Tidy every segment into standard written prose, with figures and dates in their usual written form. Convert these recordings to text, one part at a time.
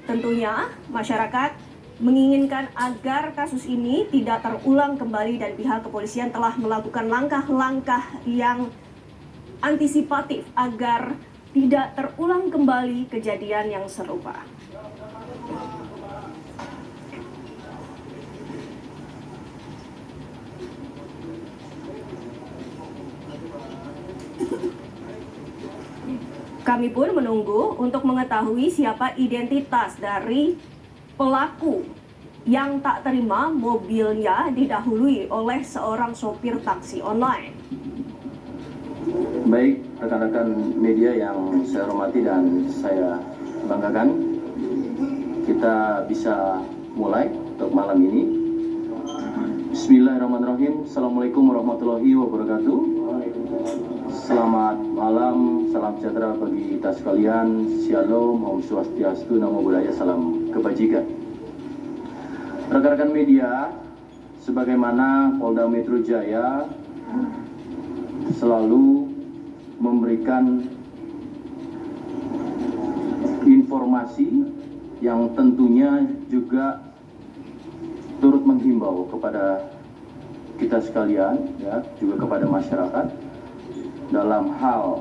Tentunya masyarakat menginginkan agar kasus ini tidak terulang kembali dan pihak kepolisian telah melakukan langkah-langkah yang antisipatif agar tidak terulang kembali kejadian yang serupa. Kami pun menunggu untuk mengetahui siapa identitas dari pelaku yang tak terima mobilnya didahului oleh seorang sopir taksi online. Baik, rekan-rekan media yang saya hormati dan saya banggakan, kita bisa mulai untuk malam ini. Bismillahirrahmanirrahim. Assalamualaikum warahmatullahi wabarakatuh. Selamat malam, salam sejahtera bagi kita sekalian. Shalom, Om Swastiastu, Namo Buddhaya, salam kebajikan. Rekan-rekan media, sebagaimana Polda Metro Jaya selalu memberikan informasi yang tentunya juga turut menghimbau kepada kita sekalian, ya, juga kepada masyarakat dalam hal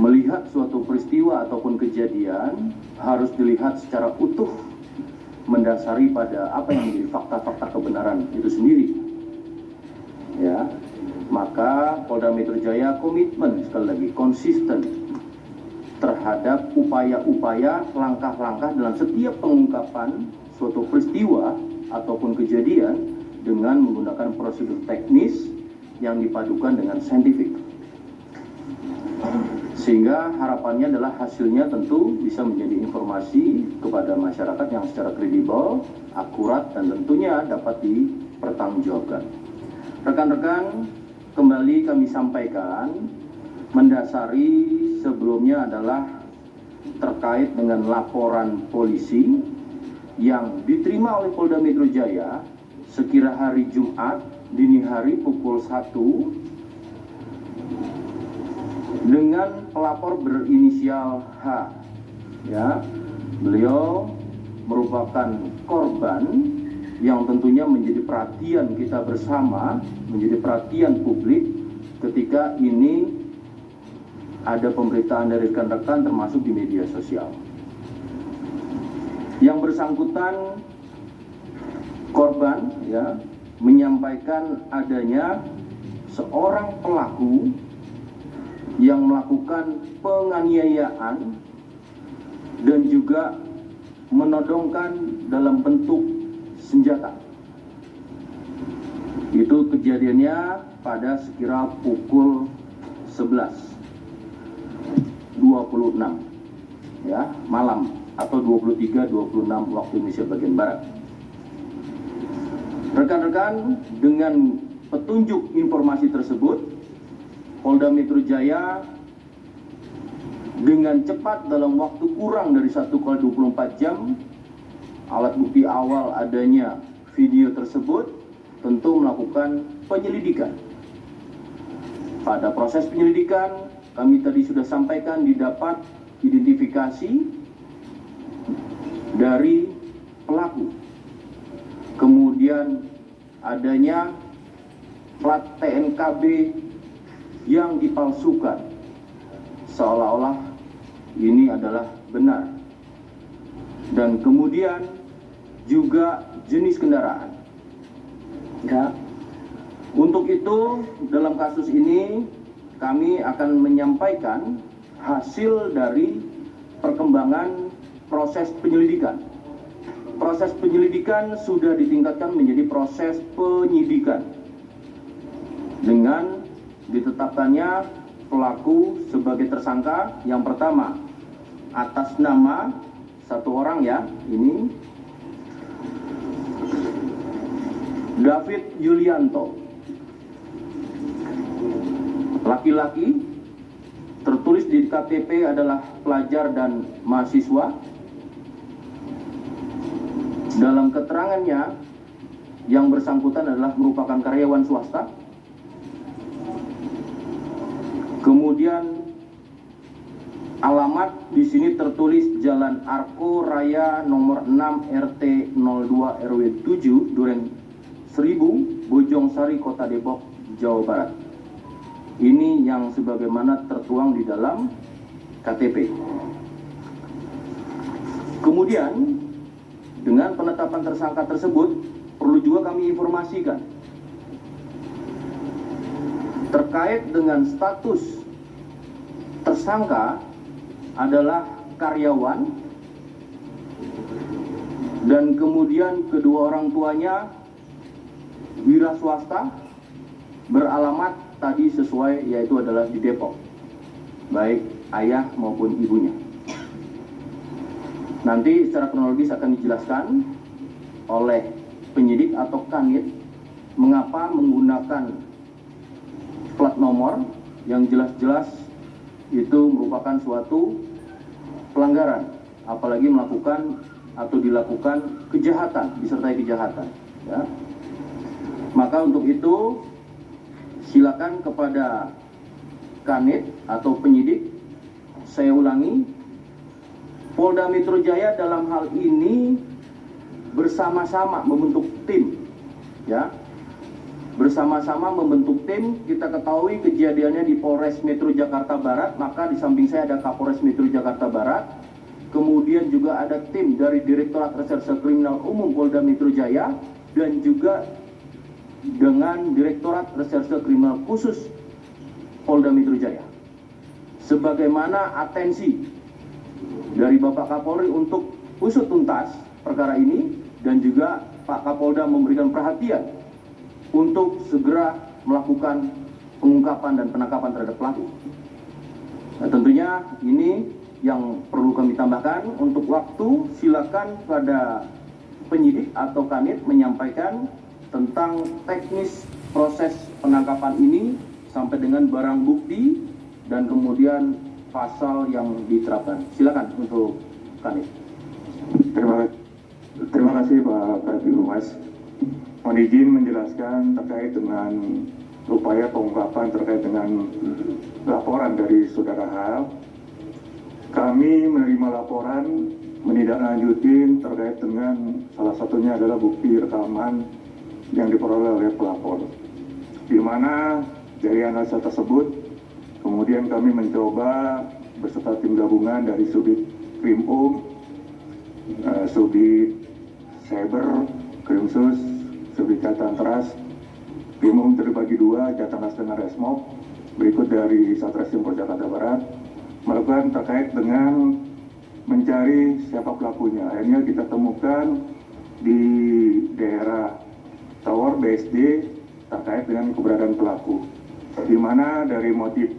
melihat suatu peristiwa ataupun kejadian harus dilihat secara utuh, mendasari pada apa yang menjadi fakta-fakta kebenaran itu sendiri. Ya, maka Polda Metro Jaya komitmen, sekali lagi konsisten terhadap upaya-upaya, langkah-langkah dalam setiap pengungkapan suatu peristiwa ataupun kejadian dengan menggunakan prosedur teknis yang dipadukan dengan saintifik. Sehingga harapannya adalah hasilnya tentu bisa menjadi informasi kepada masyarakat yang secara kredibel, akurat, dan tentunya dapat dipertanggungjawabkan. Rekan-rekan, kembali kami sampaikan, mendasari sebelumnya adalah terkait dengan laporan polisi yang diterima oleh Polda Metro Jaya sekira hari Jumat dini hari pukul 1 dengan pelapor berinisial H. Ya, beliau merupakan korban yang tentunya menjadi perhatian kita bersama, menjadi perhatian publik ketika ini ada pemberitaan dari rekan-rekan termasuk di media sosial. Yang bersangkutan korban, ya, menyampaikan adanya seorang pelaku yang melakukan penganiayaan dan juga menodongkan dalam bentuk senjata. Itu kejadiannya pada sekira pukul 11.26 ya, malam atau 23.26 waktu Indonesia bagian barat. Rekan-rekan, dengan petunjuk informasi tersebut, Polda Metro Jaya dengan cepat dalam waktu kurang dari 1x24 jam, alat bukti awal adanya video tersebut, tentu melakukan penyelidikan. Pada proses penyelidikan, kami tadi sudah sampaikan didapat identifikasi dari pelaku. Kemudian adanya plat TNKB yang dipalsukan, seolah-olah ini adalah benar. Dan kemudian juga jenis kendaraan. Ya. Untuk itu, dalam kasus ini kami akan menyampaikan hasil dari perkembangan proses penyelidikan. Proses penyelidikan sudah ditingkatkan menjadi proses penyidikan dengan ditetapkannya pelaku sebagai tersangka. Yang pertama, atas nama satu orang, ya, ini David Yulianto, laki-laki, tertulis di KTP adalah pelajar dan mahasiswa. Dalam keterangannya, yang bersangkutan adalah merupakan karyawan swasta. Kemudian Alamat di sini tertulis Jalan Arko Raya nomor 6 RT 02 RW 7 Duren 1000 Bojong Sari Kota Depok, Jawa Barat. Ini yang sebagaimana tertuang di dalam KTP. Kemudian dengan penetapan tersangka tersebut perlu juga kami informasikan terkait dengan status tersangka adalah karyawan dan kemudian kedua orang tuanya wira swasta beralamat tadi sesuai, yaitu adalah di Depok, baik ayah maupun ibunya. Nanti secara kronologis akan dijelaskan oleh penyidik atau kanit mengapa menggunakan plat nomor yang jelas-jelas itu merupakan suatu pelanggaran, apalagi melakukan atau dilakukan kejahatan, disertai kejahatan, ya. Maka untuk itu silakan kepada kanit atau penyidik, saya ulangi, Polda Metro Jaya dalam hal ini bersama-sama membentuk tim, ya. Bersama-sama membentuk tim. Kita ketahui kejadiannya di Polres Metro Jakarta Barat, maka di samping saya ada Kapolres Metro Jakarta Barat. Kemudian juga ada tim dari Direktorat Reserse Kriminal Umum Polda Metro Jaya dan juga dengan Direktorat Reserse Kriminal Khusus Polda Metro Jaya. Sebagaimana atensi dari Bapak Kapolri untuk usut tuntas perkara ini dan juga Pak Kapolda memberikan perhatian untuk segera melakukan pengungkapan dan penangkapan terhadap pelaku. Nah, tentunya ini yang perlu kami tambahkan. Untuk waktu, silakan pada penyidik atau kanit menyampaikan tentang teknis proses penangkapan ini sampai dengan barang bukti dan kemudian pasal yang diterapkan. Silakan untuk kanit. Terima kasih Pak Kabid Humas. Mohon izin menjelaskan terkait dengan upaya pengungkapan terkait dengan laporan dari Saudara H. Kami menerima laporan menindaklanjuti terkait dengan salah satunya adalah bukti rekaman yang diperoleh oleh pelapor, di mana dari analisa tersebut kemudian kami mencoba beserta tim gabungan dari Subdit Krimum, Subdit Cyber, Krimsus, Subdit Jatan Teras, Krimum terbagi dua, Jatanas dengan Resmob, berikut dari Satreskrim Polda Jakarta Barat, melakukan terkait dengan mencari siapa pelakunya. Akhirnya kita temukan di daerah Tower BSD terkait dengan keberadaan pelaku, di mana dari motif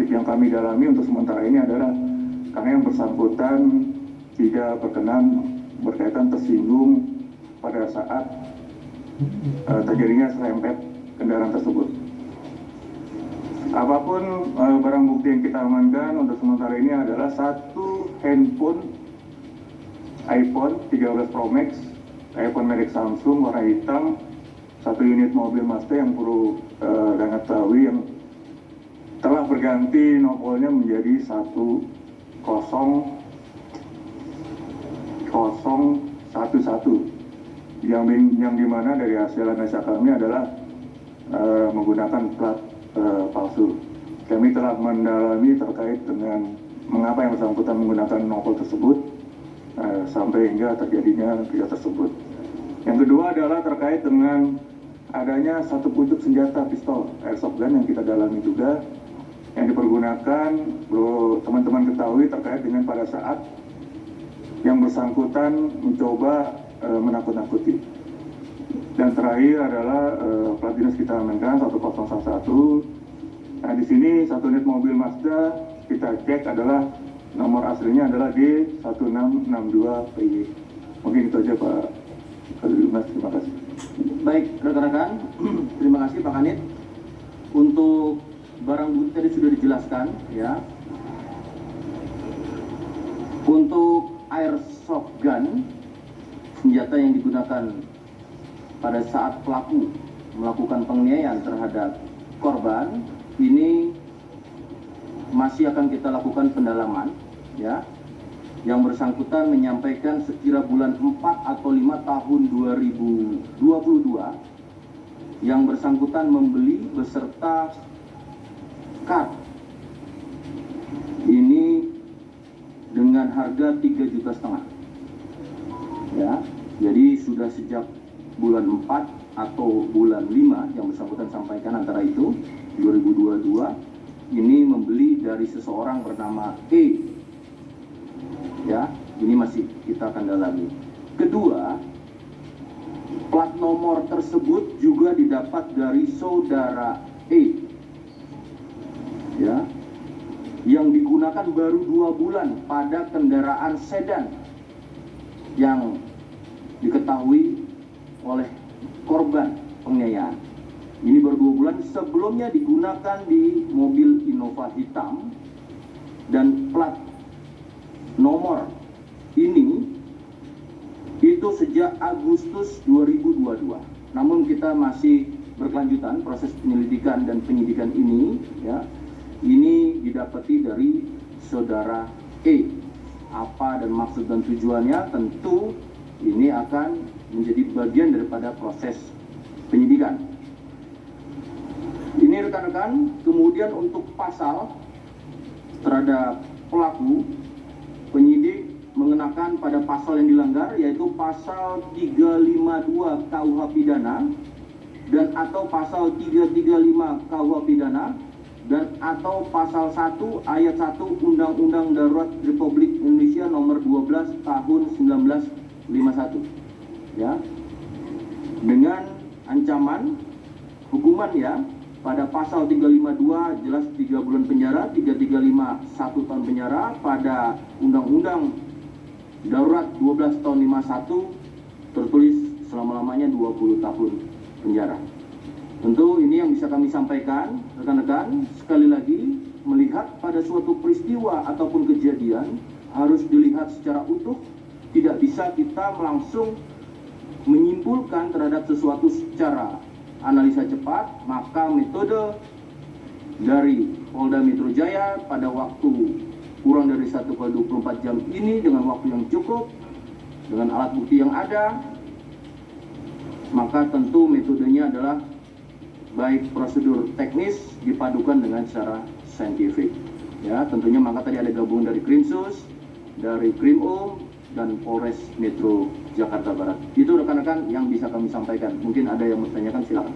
yang kami dalami untuk sementara ini adalah karena yang bersangkutan tidak berkenan berkaitan tersinggung pada saat terjadinya serempet kendaraan tersebut. Apapun barang bukti yang kita amankan untuk sementara ini adalah satu handphone iPhone 13 Pro Max, iPhone merek Samsung warna hitam, satu unit mobil Mazda yang perlu dan ketahui yang telah berganti nopolnya menjadi 10011 yang dimana dari hasil analisa kami adalah menggunakan plat palsu. Kami telah mendalami terkait dengan mengapa yang bersangkutan menggunakan nopol tersebut sampai hingga terjadinya pihak tersebut. Yang kedua adalah terkait dengan adanya satu pucuk senjata pistol airsoft gun yang kita dalami juga yang dipergunakan, teman-teman ketahui terkait dengan pada saat yang bersangkutan mencoba menakut-nakuti. Dan terakhir adalah plat dinas kita amankan 1011. Nah, di sini satu unit mobil Mazda kita cek adalah nomor aslinya adalah D1662PY. Mungkin itu aja Pak Kabid Humas, terima kasih. Baik, rekan-rekan, terima kasih Pak Kanit. Untuk barang bukti tadi sudah dijelaskan, ya. Untuk airsoft gun, senjata yang digunakan pada saat pelaku melakukan penganiayaan terhadap korban, ini masih akan kita lakukan pendalaman, ya. Yang bersangkutan menyampaikan sekira bulan 4 atau 5 tahun 2022, yang bersangkutan membeli beserta card ini dengan harga 3,5 juta. Ya, jadi sudah sejak bulan 4 atau bulan 5 yang bersangkutan sampaikan antara itu 2022 ini membeli dari seseorang bernama E. Ya, ini masih kita akan dalami. Kedua, plat nomor tersebut juga didapat dari saudara E. Ya, yang digunakan baru 2 bulan pada kendaraan sedan yang diketahui oleh korban penganiayaan. Ini baru 2 bulan, sebelumnya digunakan di mobil Innova hitam dan plat nomor ini itu sejak Agustus 2022. Namun kita masih berkelanjutan proses penyelidikan dan penyidikan ini, ya. Ini didapati dari saudara E. Apa dan maksud dan tujuannya tentu ini akan menjadi bagian daripada proses penyidikan. Ini rekan-rekan, kemudian untuk pasal terhadap pelaku, penyidik mengenakan pada pasal yang dilanggar yaitu pasal 352 KUH pidana dan atau pasal 335 KUH pidana dan atau pasal 1 ayat 1 Undang-Undang Darurat Republik Indonesia nomor 12 tahun 1951. Ya. Dengan ancaman hukuman, ya, pada pasal 352 jelas 3 bulan penjara, 335 1 tahun penjara, pada Undang-Undang Darurat 12 tahun 51 tertulis selama-lamanya 20 tahun penjara. Tentu ini yang bisa kami sampaikan, rekan-rekan. Sekali lagi, melihat pada suatu peristiwa ataupun kejadian harus dilihat secara utuh. Tidak bisa kita langsung menyimpulkan terhadap sesuatu secara analisa cepat. Maka metode dari Polda Metro Jaya pada waktu kurang dari 1x24 jam ini dengan waktu yang cukup, dengan alat bukti yang ada, maka tentu metodenya adalah baik prosedur teknis dipadukan dengan secara saintifik. Ya, tentunya maka tadi ada gabungan dari Krimsus, dari Krimum, dan Polres Metro Jakarta Barat. Itu rekan-rekan yang bisa kami sampaikan. Mungkin ada yang mau ditanyakan, silakan.